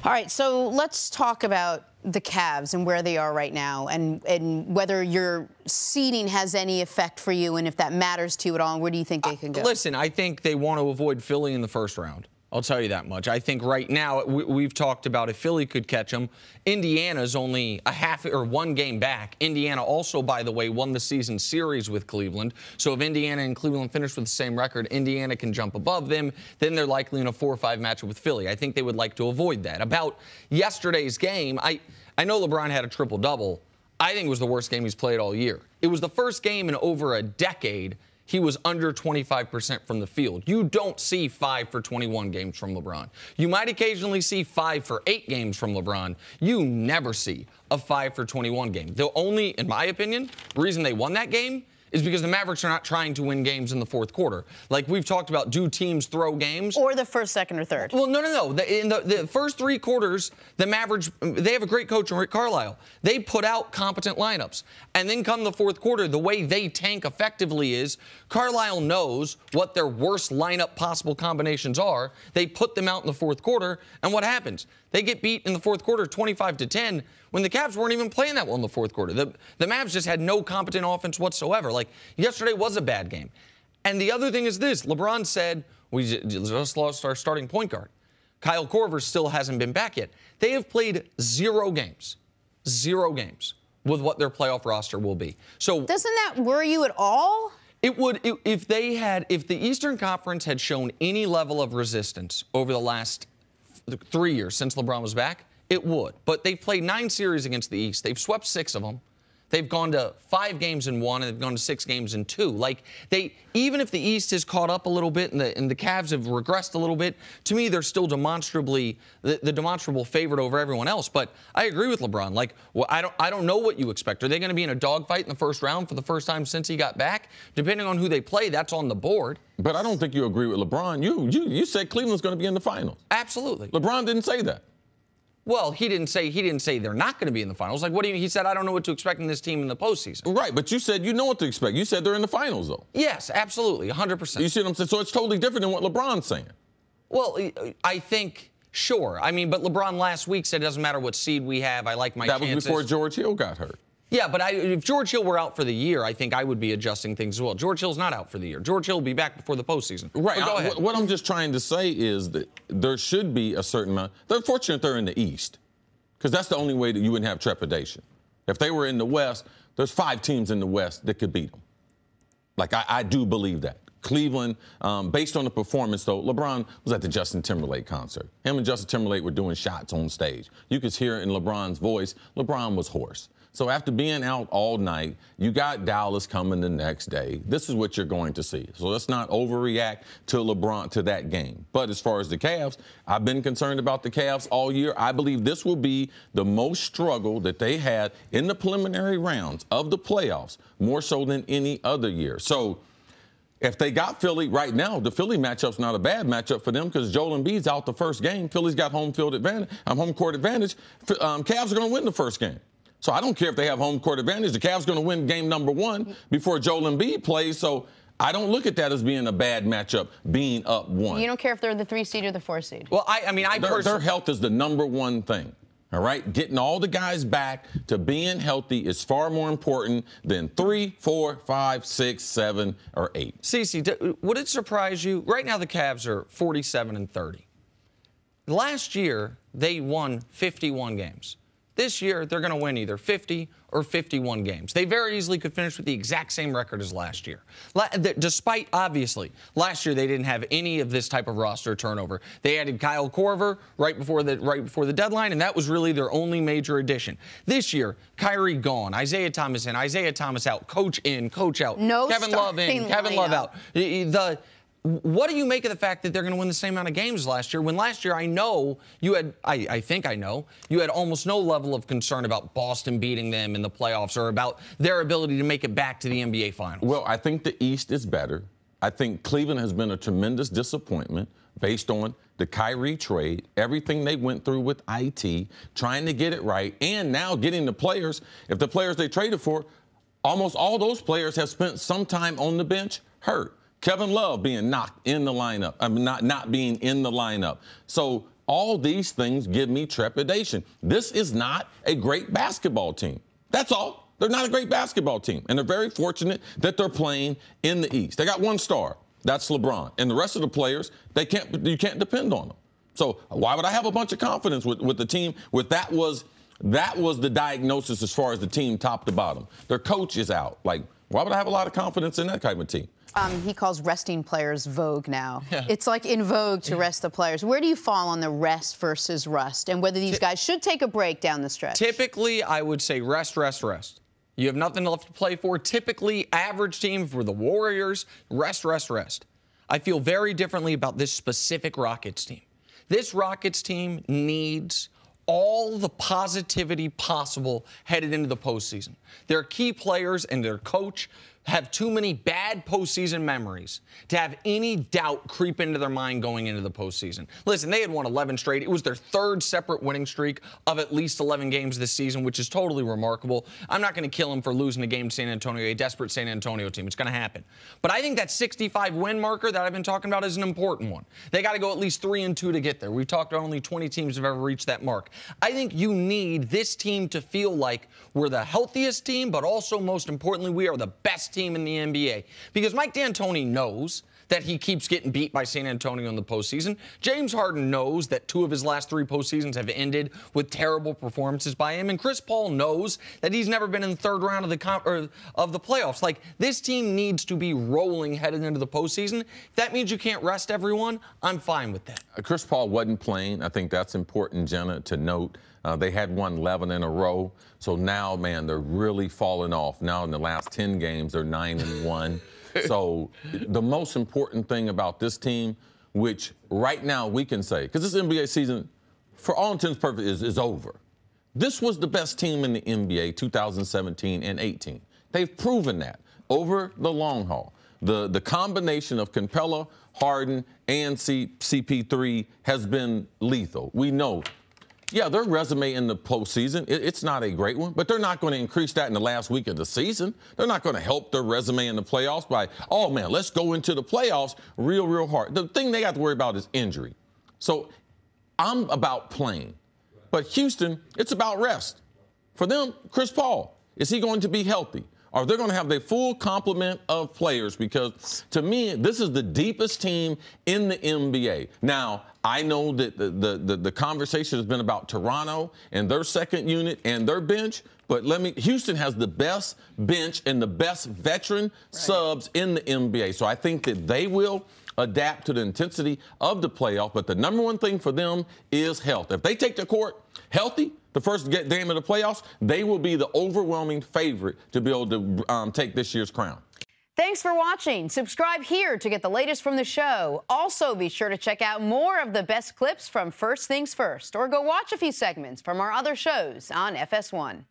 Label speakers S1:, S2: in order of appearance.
S1: All right, so let's talk about the Cavs and where they are right now, and whether your seeding has any effect for you, and if that matters to you at all. And where do you think they can go?
S2: Listen, I think they want to avoid Philly in the first round. I'll tell you that much. I think right now, we've talked about if Philly could catch them. Indiana's only a half or one game back. Indiana also, by the way, won the season series with Cleveland. So if Indiana and Cleveland finish with the same record, Indiana can jump above them. Then they're likely in a 4-5 matchup with Philly. I think they would like to avoid that. About yesterday's game, I know LeBron had a triple-double. I think it was the worst game he's played all year. It was the first game in over a decade he was under 25% from the field. You don't see 5 for 21 games from LeBron. You might occasionally see 5 for 8 games from LeBron. You never see a 5 for 21 game. The only, in my opinion, reason they won that game is because the Mavericks are not trying to win games in the fourth quarter. Like we've talked about, do teams throw games?
S1: Or the first, second, or third.
S2: Well, no. In the first 3 quarters, the Mavericks, they have a great coach in Rick Carlisle. They put out competent lineups. And then come the fourth quarter, the way they tank effectively is Carlisle knows what their worst lineup possible combinations are. They put them out in the fourth quarter, and what happens? They get beat in the fourth quarter 25-10 when the Cavs weren't even playing that well in the fourth quarter. The Mavs just had no competent offense whatsoever. Like, yesterday was a bad game. And the other thing is this. LeBron said, we just lost our starting point guard. Kyle Korver still hasn't been back yet. They have played 0 games with what their playoff roster will be. So
S1: doesn't that worry you at all?
S2: It would if the Eastern Conference had shown any level of resistance over the last 3 years since LeBron was back, it would. But they've played 9 series against the East. They've swept 6 of them. They've gone to 5 games in 1, and they've gone to 6 games in 2. Like, even if the East has caught up a little bit and the Cavs have regressed a little bit, to me, they're still demonstrably the demonstrable favorite over everyone else. But I agree with LeBron. Like, well, I don't know what you expect. Are they going to be in a dogfight in the first round for the first time since he got back? Depending on who they play, that's on the board.
S3: But I don't think you agree with LeBron. You said Cleveland's going to be in the finals.
S2: Absolutely.
S3: LeBron didn't say that.
S2: Well, he didn't say they're not going to be in the finals. Like, what do you? He said, I don't know what to expect in this team in the postseason.
S3: Right, but you said you know what to expect. You said they're in the finals, though.
S2: Yes, absolutely, 100%.
S3: You see what I'm saying? So it's totally different than what LeBron's saying.
S2: Well, I think, sure. I mean, but LeBron last week said it doesn't matter what seed we have. I like my chances.
S3: That was before George Hill got hurt.
S2: Yeah, but if George Hill were out for the year, I think I would be adjusting things as well. George Hill's not out for the year. George Hill will be back before the postseason.
S3: Right.
S2: Go ahead.
S3: What I'm just trying to say is that there should be a certain amount. They're fortunate they're in the East, because that's the only way that you wouldn't have trepidation. If they were in the West, there's 5 teams in the West that could beat them. Like, I do believe that. Cleveland, based on the performance, though, LeBron was at the Justin Timberlake concert. Him and Justin Timberlake were doing shots on stage. You could hear in LeBron's voice, LeBron was hoarse. So after being out all night, you got Dallas coming the next day. This is what you're going to see. So let's not overreact to LeBron, to that game. But as far as the Cavs, I've been concerned about the Cavs all year. I believe this will be the most struggle that they had in the preliminary rounds of the playoffs, more so than any other year. So if they got Philly right now, the Philly matchup's not a bad matchup for them because Joel Embiid's out the first game. Philly's got home court advantage. Cavs are going to win the first game. So I don't care if they have home court advantage. The Cavs are going to win game number 1 before Joel Embiid plays. So I don't look at that as being a bad matchup, being up 1.
S1: You don't care if they're the 3 seed or the 4 seed?
S2: Well, I mean,
S3: their health is the number 1 thing. All right? Getting all the guys back to being healthy is far more important than 3, 4, 5, 6, 7, or 8.
S2: Cece, would it surprise you? Right now the Cavs are 47-30. Last year, they won 51 games. This year, they're going to win either 50 or 51 games. They very easily could finish with the exact same record as last year. Despite, obviously, last year they didn't have any of this type of roster turnover. They added Kyle Korver right before the deadline, and that was really their only major addition. This year, Kyrie gone, Isaiah Thomas in, Isaiah Thomas out, coach in, coach out,
S1: no
S2: Kevin Love in, Kevin Love out. What do you make of the fact that they're going to win the same amount of games as last year? When last year I know you had, I think I know, you had almost no level of concern about Boston beating them in the playoffs or about their ability to make it back to the NBA Finals.
S3: Well, I think the East is better. I think Cleveland has been a tremendous disappointment based on the Kyrie trade, everything they went through with IT, trying to get it right, and now getting the players. If the players they traded for, almost all those players have spent some time on the bench hurt. Kevin Love being knocked in the lineup, not being in the lineup. So all these things give me trepidation. This is not a great basketball team. That's all. They're not a great basketball team, and they're very fortunate that they're playing in the East. They got one star. That's LeBron. And the rest of the players, you can't depend on them. So why would I have a bunch of confidence with the team? That was the diagnosis as far as the team top to bottom. Their coach is out. Like, why would I have a lot of confidence in that type of team?
S1: He calls resting players vogue now. Yeah. It's like in vogue to rest the players. Where do you fall on the rest versus rust, and whether these guys should take a break down the stretch?
S2: Typically, I would say rest, rest, rest. You have nothing left to play for. Typically, average team for the Warriors, rest, rest, rest. I feel very differently about this specific Rockets team. This Rockets team needs all the positivity possible headed into the postseason. Their key players and their coach have too many bad postseason memories to have any doubt creep into their mind going into the postseason. Listen, they had won 11 straight. It was their third separate winning streak of at least 11 games this season, which is totally remarkable. I'm not going to kill them for losing a game to San Antonio, a desperate San Antonio team. It's going to happen. But I think that 65-win marker that I've been talking about is an important one. They got to go at least 3-2 to get there. We've talked about only 20 teams have ever reached that mark. I think you need this team to feel like we're the healthiest team, but also, most importantly, we are the best team in the NBA. Because Mike D'Antoni knows that he keeps getting beat by San Antonio in the postseason. James Harden knows that 2 of his last 3 postseasons have ended with terrible performances by him. And Chris Paul knows that he's never been in the third round of the playoffs. Like, this team needs to be rolling headed into the postseason. If that means you can't rest everyone, I'm fine with that.
S3: Chris Paul wasn't playing. I think that's important, Jenna, to note. They had won 11 in a row. So now, man, they're really falling off. Now in the last 10 games, they're 9-1. So the most important thing about this team, which right now we can say, because this NBA season, for all intents and purposes, is over. This was the best team in the NBA 2017 and 18. They've proven that over the long haul. The combination of Capella, Harden, and CP3 has been lethal. We know. Yeah, their resume in the postseason, it's not a great one, but they're not going to increase that in the last week of the season. They're not going to help their resume in the playoffs by, oh, man, let's go into the playoffs real hard. The thing they got to worry about is injury. So I'm about playing. But Houston, it's about rest. For them, Chris Paul, is he going to be healthy? Or they're going to have the full complement of players? Because, to me, this is the deepest team in the NBA. Now, I know that the conversation has been about Toronto and their second unit and their bench, but Houston has the best bench and the best veteran subs in the NBA. So I think that they will adapt to the intensity of the playoff. But the number one thing for them is health. If they take the court healthy, the first game of the playoffs, they will be the overwhelming favorite to be able to take this year's crown.
S1: Thanks for watching. Subscribe here to get the latest from the show. Also, be sure to check out more of the best clips from First Things First, or go watch a few segments from our other shows on FS1.